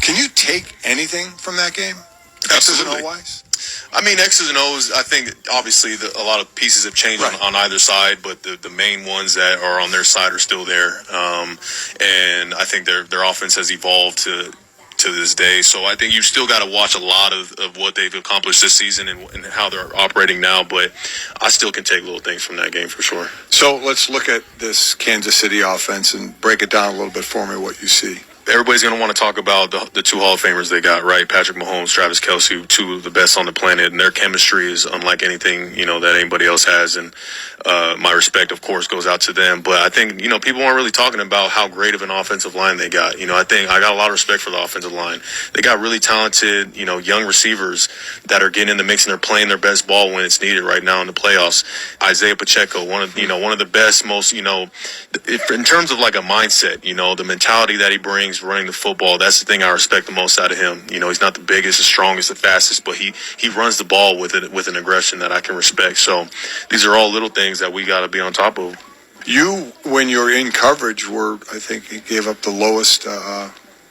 Can you take anything from that game? X's and O-wise? I mean, X's and O's, I think, obviously, a lot of pieces have changed on either side, but the main ones that are on their side are still there. And I think their offense has evolved to this day. So I think you still got to watch a lot of what they've accomplished this season and how they're operating now. But I still can take little things from that game for sure. So let's look at this Kansas City offense and break it down a little bit for me, what you see. Everybody's going to want to talk about the two Hall of Famers they got, right? Patrick Mahomes, Travis Kelce, two of the best on the planet, and their chemistry is unlike anything, that anybody else has. And my respect, of course, goes out to them. But I think, people aren't really talking about how great of an offensive line they got. I think I got a lot of respect for the offensive line. They got really talented, young receivers that are getting in the mix and they're playing their best ball when it's needed right now in the playoffs. Isaiah Pacheco, one of the best, most, if, in terms of like a mindset, the mentality that he brings running the football, that's the thing I respect the most out of him. He's not the biggest, the strongest, the fastest, but he runs the ball with an aggression that I can respect. So these are all little things that we got to be on top of. You, when you're in coverage, I think you gave up the lowest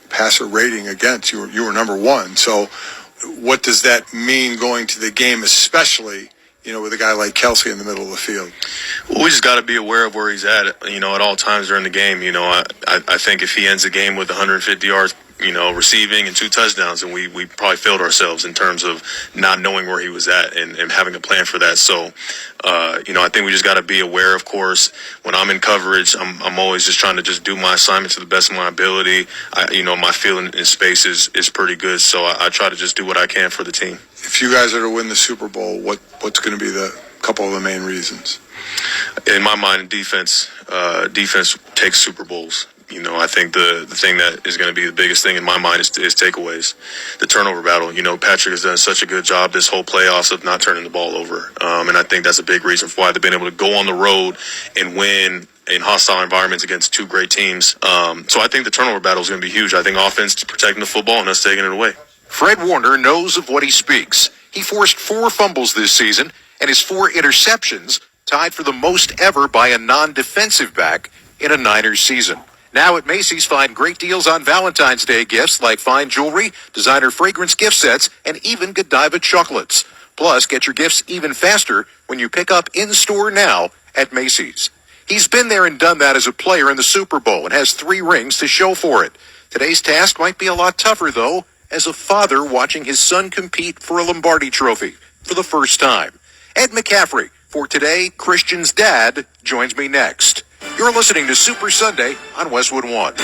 passer rating against. You were number one. So what does that mean going to the game, especially with a guy like Kelce in the middle of the field? Well, we just got to be aware of where he's at all times during the game. I think if he ends the game with 150 yards, receiving and 2 touchdowns, and we probably failed ourselves in terms of not knowing where he was at and having a plan for that. So, I think we just got to be aware, of course. When I'm in coverage, I'm always just trying to just do my assignment to the best of my ability. My feeling in space is pretty good, so I try to just do what I can for the team. If you guys are to win the Super Bowl, what's going to be the couple of the main reasons? In my mind, defense takes Super Bowls. I think the thing that is going to be the biggest thing in my mind is takeaways, the turnover battle. Patrick has done such a good job this whole playoffs of not turning the ball over. And I think that's a big reason for why they've been able to go on the road and win in hostile environments against 2 great teams. So I think the turnover battle is going to be huge. I think offense protecting the football and us taking it away. Fred Warner knows of what he speaks. He forced 4 fumbles this season, and his 4 interceptions tied for the most ever by a non-defensive back in a Niners season. Now at Macy's, find great deals on Valentine's Day gifts like fine jewelry, designer fragrance gift sets, and even Godiva chocolates. Plus, get your gifts even faster when you pick up in-store now at Macy's. He's been there and done that as a player in the Super Bowl and has 3 rings to show for it. Today's task might be a lot tougher, though, as a father watching his son compete for a Lombardi trophy for the first time. Ed McCaffrey, for Today, Christian's dad, joins me next. You're listening to Super Sunday on Westwood One.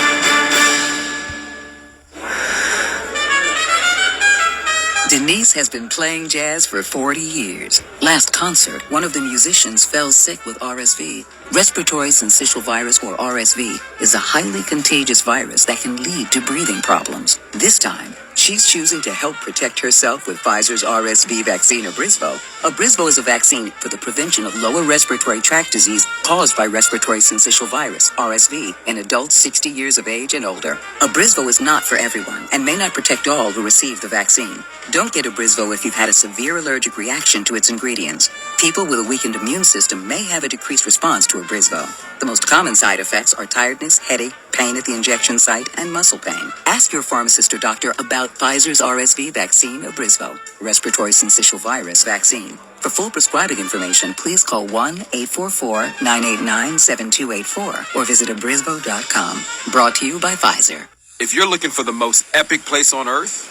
Denise has been playing jazz for 40 years. Last concert, one of the musicians fell sick with RSV. Respiratory syncytial virus, or RSV, is a highly contagious virus that can lead to breathing problems. This time, she's choosing to help protect herself with Pfizer's RSV vaccine, Abrysvo. Abrysvo is a vaccine for the prevention of lower respiratory tract disease caused by respiratory syncytial virus, RSV, in adults 60 years of age and older. Abrysvo is not for everyone and may not protect all who receive the vaccine. Don't get Abrysvo if you've had a severe allergic reaction to its ingredients. People with a weakened immune system may have a decreased response to Abrysvo. The most common side effects are tiredness, headache, pain at the injection site, and muscle pain. Ask your pharmacist or doctor about Pfizer's RSV vaccine, Abrysvo, respiratory syncytial virus vaccine. For full prescribing information, please call 1-844-989-7284 or visit abrysvo.com. Brought to you by Pfizer. If you're looking for the most epic place on Earth,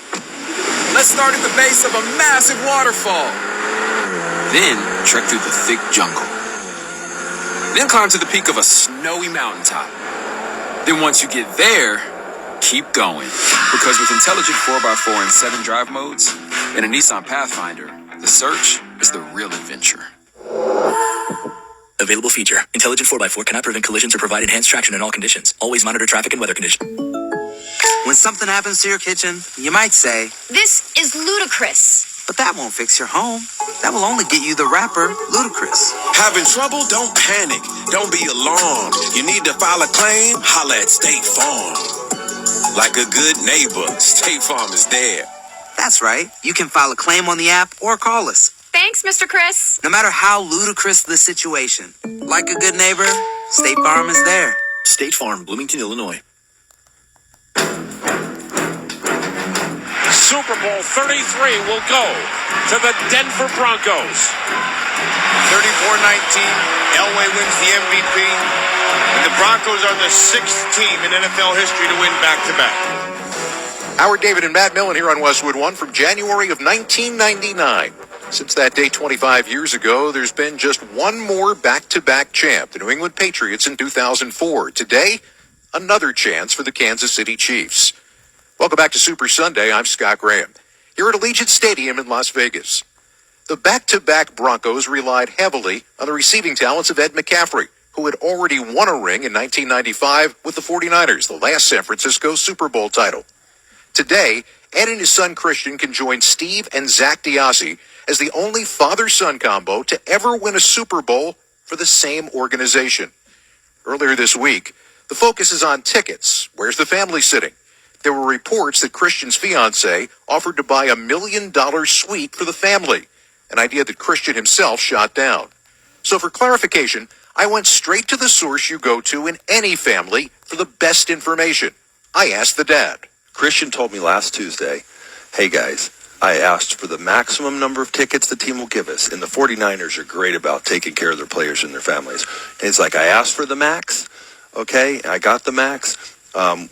let's start at the base of a massive waterfall. Then trek through the thick jungle. Then climb to the peak of a snowy mountaintop. Then once you get there, keep going. Because with intelligent 4x4 and 7 drive modes and a Nissan Pathfinder, the search is the real adventure. Available feature. Intelligent 4x4 cannot prevent collisions or provide enhanced traction in all conditions. Always monitor traffic and weather conditions. When something happens to your kitchen, you might say, "This is ludicrous." But that won't fix your home. That will only get you the rapper, Ludacris. Having trouble? Don't panic. Don't be alarmed. You need to file a claim? Holla at State Farm. Like a good neighbor, State Farm is there. That's right. You can file a claim on the app or call us. Thanks, Mr. Chris. No matter how ludicrous the situation, like a good neighbor, State Farm is there. State Farm, Bloomington, Illinois. Super Bowl 33 will go to the Denver Broncos. 34-19, Elway wins the MVP, and the Broncos are the 6th team in NFL history to win back-to-back. Howard David and Matt Millen here on Westwood One from January of 1999. Since that day 25 years ago, there's been just one more back-to-back champ, the New England Patriots in 2004. Today, another chance for the Kansas City Chiefs. Welcome back to Super Sunday. I'm Scott Graham. Here at Allegiant Stadium in Las Vegas. The back-to-back Broncos relied heavily on the receiving talents of Ed McCaffrey, who had already won a ring in 1995 with the 49ers, the last San Francisco Super Bowl title. Today, Ed and his son Christian can join Steve and Zach Diassi as the only father-son combo to ever win a Super Bowl for the same organization. Earlier this week, the focus is on tickets. Where's the family sitting? There were reports that Christian's fiancée offered to buy $1 million suite for the family, an idea that Christian himself shot down. So for clarification, I went straight to the source you go to in any family for the best information. I asked the dad. Christian told me last Tuesday, hey guys, I asked for the maximum number of tickets the team will give us, and the 49ers are great about taking care of their players and their families. And he's like, I asked for the max, okay, I got the max.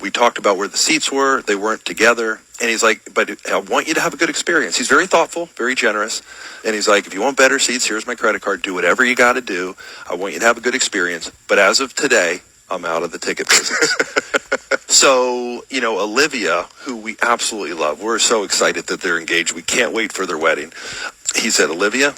We talked about where the seats were. They weren't together. And he's like, but I want you to have a good experience. He's very thoughtful, very generous. And he's like, if you want better seats, here's my credit card. Do whatever you got to do. I want you to have a good experience. But as of today, I'm out of the ticket business. So, Olivia, who we absolutely love, we're so excited that they're engaged. We can't wait for their wedding. He said, Olivia,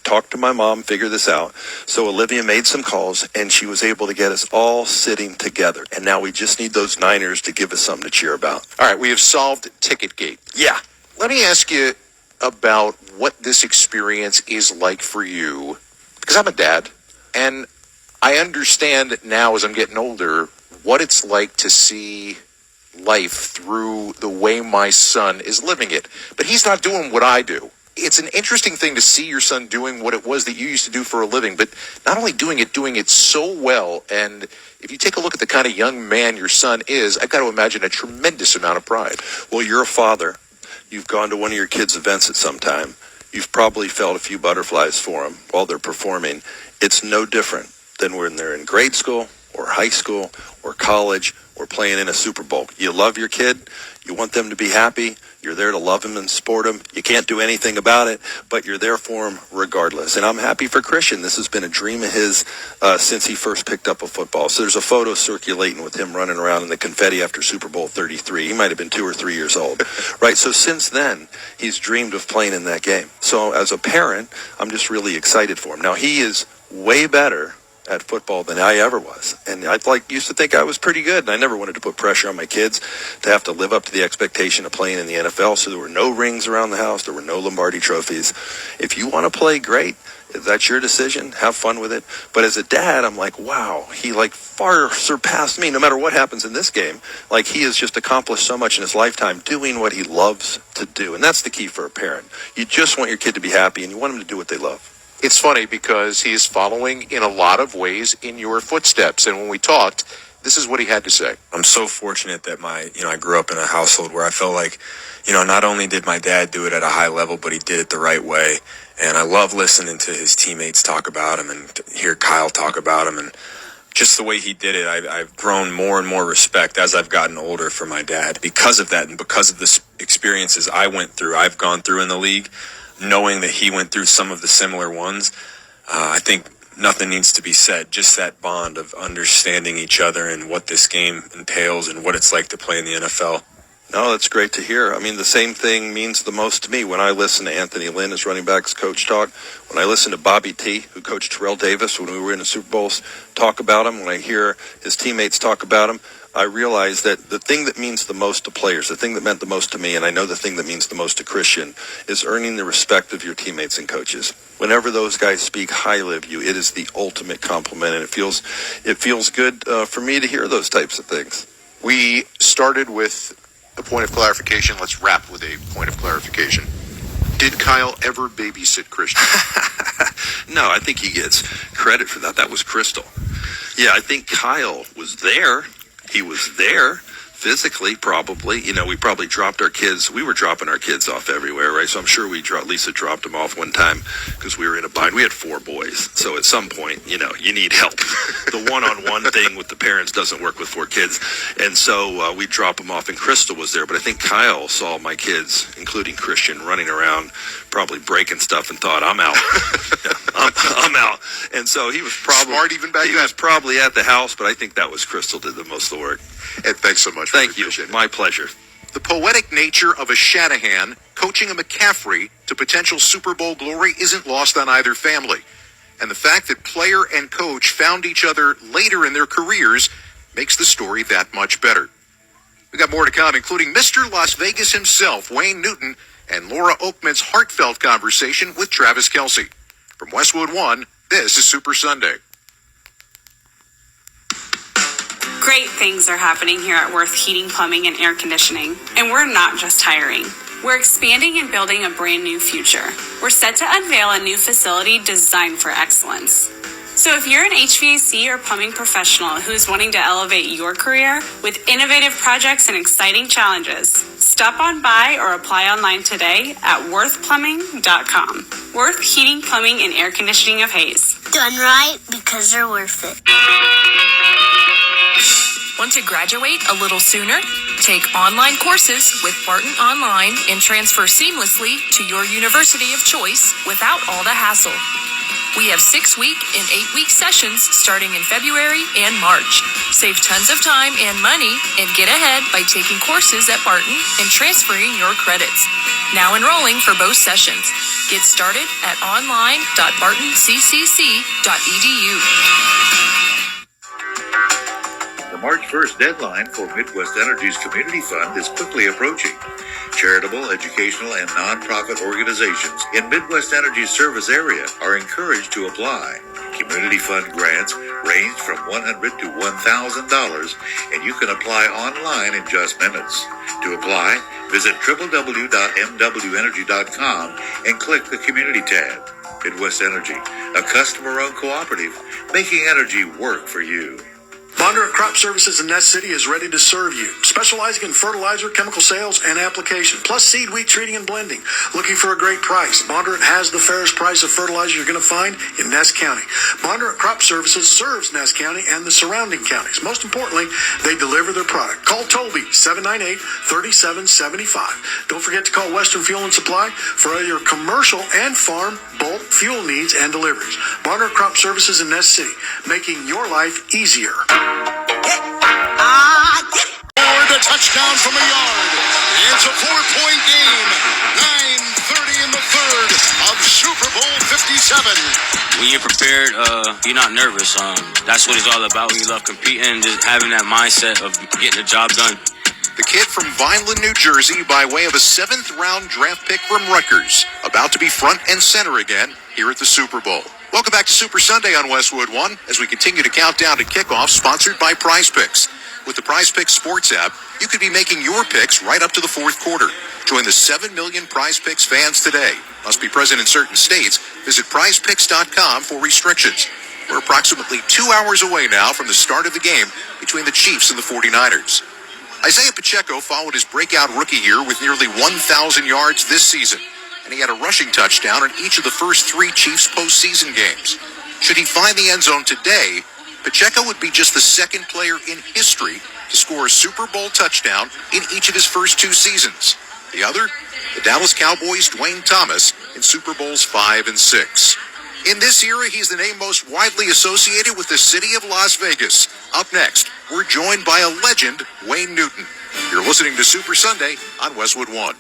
talk to my mom, figure this out. So Olivia made some calls, and she was able to get us all sitting together. And now we just need those Niners to give us something to cheer about. All right, we have solved Ticketgate. Yeah. Let me ask you about what this experience is like for you, because I'm a dad, and I understand now as I'm getting older what it's like to see life through the way my son is living it. But he's not doing what I do. It's an interesting thing to see your son doing what it was that you used to do for a living, but not only doing it so well. And if you take a look at the kind of young man your son is, I've got to imagine a tremendous amount of pride. Well, you're a father. You've gone to one of your kids' events at some time. You've probably felt a few butterflies for them while they're performing. It's no different than when they're in grade school or high school or college or playing in a Super Bowl. You love your kid. You want them to be happy. You're there to love them and support them. You can't do anything about it, but you're there for them regardless. And I'm happy for Christian. This has been a dream of his since he first picked up a football. So there's a photo circulating with him running around in the confetti after Super Bowl 33. He might have been 2 or 3 years old, right? So since then, he's dreamed of playing in that game. So as a parent, I'm just really excited for him. Now, he is way better at football than I ever was. And I used to think I was pretty good, and I never wanted to put pressure on my kids to have to live up to the expectation of playing in the NFL. So there were no rings around the house. There were no Lombardi trophies. If you want to play, great. If that's your decision, have fun with it. But as a dad, I'm like, wow, he far surpassed me no matter what happens in this game. He has just accomplished so much in his lifetime doing what he loves to do. And that's the key for a parent. You just want your kid to be happy, and you want them to do what they love. It's funny because he is following in a lot of ways in your footsteps. And when we talked, this is what he had to say. I'm so fortunate that I grew up in a household where I felt like, not only did my dad do it at a high level, but he did it the right way. And I love listening to his teammates talk about him and to hear Kyle talk about him. And just the way he did it, I've grown more and more respect as I've gotten older for my dad because of that and because of the experiences I've gone through in the league. Knowing that he went through some of the similar ones, I think nothing needs to be said. Just that bond of understanding each other and what this game entails and what it's like to play in the NFL. No, that's great to hear. I mean, the same thing means the most to me when I listen to Anthony Lynn as running backs coach talk, when I listen to Bobby T, who coached Terrell Davis when we were in the Super Bowls, talk about him, when I hear his teammates talk about him, I realize that the thing that means the most to players, the thing that meant the most to me, and I know the thing that means the most to Christian, is earning the respect of your teammates and coaches. Whenever those guys speak highly of you, it is the ultimate compliment, and it feels good for me to hear those types of things. We started with a point of clarification. Let's wrap with a point of clarification. Did Kyle ever babysit Christian? No, I think he gets credit for that. That was Crystal. Yeah, I think Kyle was there. He was there physically, probably. We probably dropped our kids. We were dropping our kids off everywhere, right? So I'm sure Lisa dropped them off one time because we were in a bind. We had 4 boys. So at some point, you need help. The one-on-one thing with the parents doesn't work with 4 kids. And so we dropped them off, and Crystal was there. But I think Kyle saw my kids, including Christian, running around, probably breaking stuff, and thought, I'm out. I'm out. And so he was probably Smart even back he then. was probably at the house, but I think that was Crystal did the most of the work. Ed, thanks so much. Thank you. My pleasure. The poetic nature of a Shanahan coaching a McCaffrey to potential Super Bowl glory isn't lost on either family. And the fact that player and coach found each other later in their careers makes the story that much better. We got more to come, including Mr. Las Vegas himself, Wayne Newton, and Laura Oakman's heartfelt conversation with Travis Kelce. From Westwood One, this is Super Sunday. Great things are happening here at Worth Heating, Plumbing, and Air Conditioning. And we're not just hiring. We're expanding and building a brand new future. We're set to unveil a new facility designed for excellence. So if you're an HVAC or plumbing professional who's wanting to elevate your career with innovative projects and exciting challenges, stop on by or apply online today at worthplumbing.com. Worth Heating, Plumbing, and Air Conditioning of Hayes. Done right because they're worth it. Want to graduate a little sooner? Take online courses with Barton Online and transfer seamlessly to your university of choice without all the hassle. We have 6-week and 8-week sessions starting in February and March. Save tons of time and money and get ahead by taking courses at Barton and transferring your credits. Now enrolling for both sessions. Get started at online.bartoncccc.edu. The March 1st deadline for Midwest Energy's Community Fund is quickly approaching. Charitable, educational, and nonprofit organizations in Midwest Energy's service area are encouraged to apply. Community Fund grants range from $100 to $1,000, and you can apply online in just minutes. To apply, visit www.mwenergy.com and click the Community tab. Midwest Energy, a customer-owned cooperative, making energy work for you. Bondurant Crop Services in Ness City is ready to serve you, specializing in fertilizer, chemical sales, and application, plus seed, wheat treating, and blending. Looking for a great price? Bondurant has the fairest price of fertilizer you're going to find in Ness County. Bondurant Crop Services serves Ness County and the surrounding counties. Most importantly, they deliver their product. Call Toby, 798-3775. Don't forget to call Western Fuel and Supply for all your commercial and farm bulk fuel needs and deliveries. Bondurant Crop Services in Ness City, making your life easier. The touchdown from a yard. It's a 4-point game. 9:30 in the third of Super Bowl 57. When you're prepared, you're not nervous. That's what it's all about. When you love competing, just having that mindset of getting the job done. The kid from Vineland, New Jersey, by way of a 7th-round draft pick from Rutgers, about to be front and center again here at the Super Bowl. Welcome back to Super Sunday on Westwood One as we continue to count down to kickoff, sponsored by Prize Picks. With the Prize Picks sports app, you could be making your picks right up to the fourth quarter. Join the 7 million Prize Picks fans today. Must be present in certain states. Visit prizepicks.com for restrictions. We're approximately 2 hours away now from the start of the game between the Chiefs and the 49ers. Isaiah Pacheco followed his breakout rookie year with nearly 1,000 yards this season, and he had a rushing touchdown in each of the first 3 Chiefs postseason games. Should he find the end zone today, Pacheco would be just the second player in history to score a Super Bowl touchdown in each of his first 2 seasons. The other, the Dallas Cowboys' Dwayne Thomas in Super Bowls 5 and 6. In this era, he's the name most widely associated with the city of Las Vegas. Up next, we're joined by a legend, Wayne Newton. You're listening to Super Sunday on Westwood One.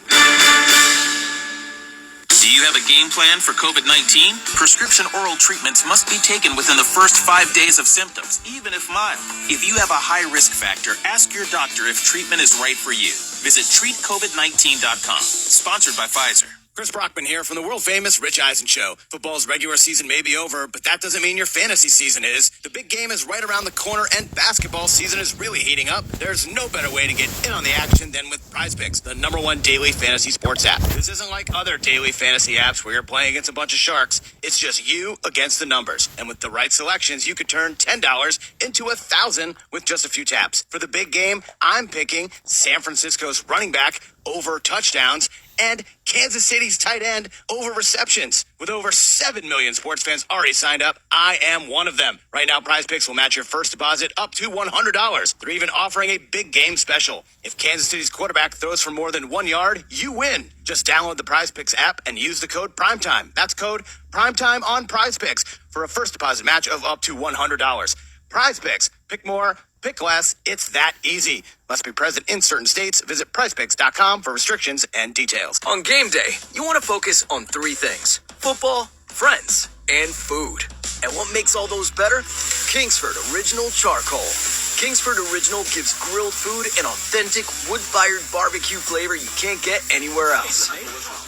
Do you have a game plan for COVID-19? Prescription oral treatments must be taken within the first 5 days of symptoms, even if mild. If you have a high risk factor, ask your doctor if treatment is right for you. Visit treatcovid19.com. Sponsored by Pfizer. Chris Brockman here from the world-famous Rich Eisen Show. Football's regular season may be over, but that doesn't mean your fantasy season is. The big game is right around the corner, and basketball season is really heating up. There's no better way to get in on the action than with Prize Picks, the #1 daily fantasy sports app. This isn't like other daily fantasy apps where you're playing against a bunch of sharks. It's just you against the numbers. And with the right selections, you could turn $10 into $1,000 with just a few taps. For the big game, I'm picking San Francisco's running back over touchdowns and Kansas City's tight end over receptions. With over 7 million sports fans already signed up, I am one of them. Right now, Prize Picks will match your first deposit up to $100. They're even offering a big game special. If Kansas City's quarterback throws for more than 1 yard, you win. Just download the Prize Picks app and use the code PRIMETIME. That's code PRIMETIME on Prize Picks for a first deposit match of up to $100. Prize Picks. Pick more. Pick less. It's that easy. Must be present in certain states. Visit PrizePicks.com for restrictions and details. On game day, you want to focus on 3 things: football, friends, and food. And what makes all those better? Kingsford Original Charcoal. Kingsford Original gives grilled food an authentic wood-fired barbecue flavor you can't get anywhere else.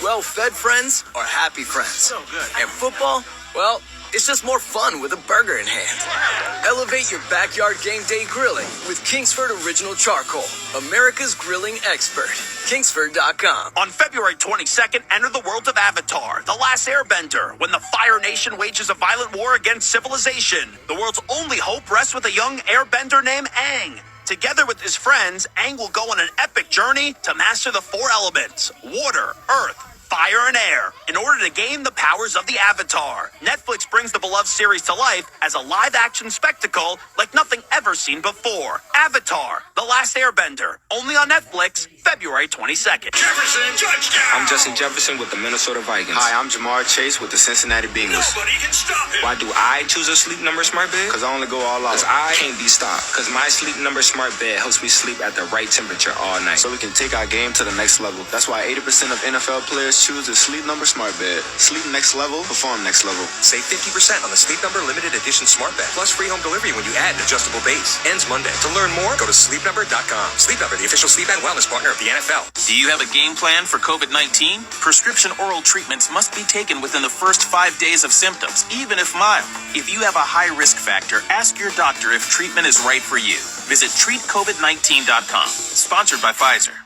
Well-fed friends are happy friends. And football, well, it's just more fun with a burger in hand. Elevate your backyard game day grilling with Kingsford Original Charcoal, America's grilling expert. Kingsford.com. On February 22nd, enter the world of Avatar, The Last Airbender, when the Fire Nation wages a violent war against civilization. The world's only hope rests with a young airbender named Aang. Together with his friends, Aang will go on an epic journey to master the 4 elements: water, earth, fire, and air, in order to gain the powers of the Avatar. Netflix brings the beloved series to life as a live-action spectacle like nothing ever seen before. Avatar, The Last Airbender, only on Netflix, February 22nd. Jefferson, touchdown! I'm Justin Jefferson with the Minnesota Vikings. Hi, I'm Jamar Chase with the Cincinnati Bengals. Nobody can stop it! Why do I choose a Sleep Number smart bed? Because I only go all out. Because I can't be stopped. Because my Sleep Number smart bed helps me sleep at the right temperature all night. So we can take our game to the next level. That's why 80% of NFL players choose the Sleep Number smart bed. Sleep next level, perform next level. Save 50% on the Sleep Number limited edition smart bed, plus free home delivery when you add an adjustable base. Ends Monday. To learn more, go to sleepnumber.com. Sleep Number, the official sleep and wellness partner of the NFL. Do you have a game plan for COVID-19? Prescription oral treatments must be taken within the first 5 days of symptoms, even if mild. If you have a high risk factor, ask your doctor if treatment is right for you. Visit treatcovid19.com. Sponsored by Pfizer.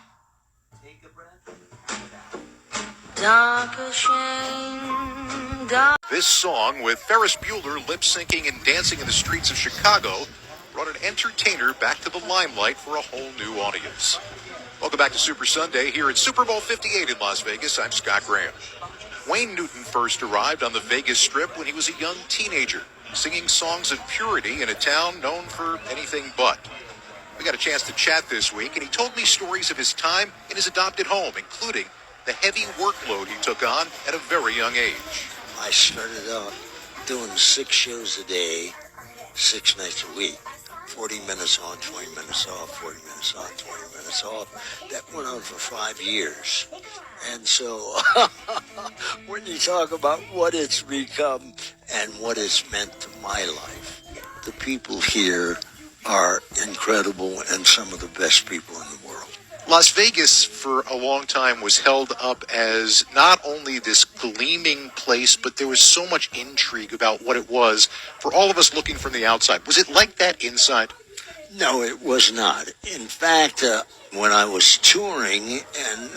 This song, with Ferris Bueller lip-syncing and dancing in the streets of Chicago, brought an entertainer back to the limelight for a whole new audience. Welcome back to Super Sunday here at Super Bowl 58 in Las Vegas. I'm Scott Graham. Wayne Newton first arrived on the Vegas Strip when he was a young teenager, singing songs of purity in a town known for anything but. We got a chance to chat this week, and he told me stories of his time in his adopted home, including the heavy workload he took on at a very young age. I started out doing 6 shows a day, 6 nights a week. 40 minutes on, 20 minutes off, 40 minutes on, 20 minutes off. That went on for 5 years. And so when you talk about what it's become and what it's meant to my life, the people here are incredible and some of the best people in the world. Las Vegas, for a long time, was held up as not only this gleaming place, but there was so much intrigue about what it was for all of us looking from the outside. Was it like that inside? No, it was not. In fact, when I was touring and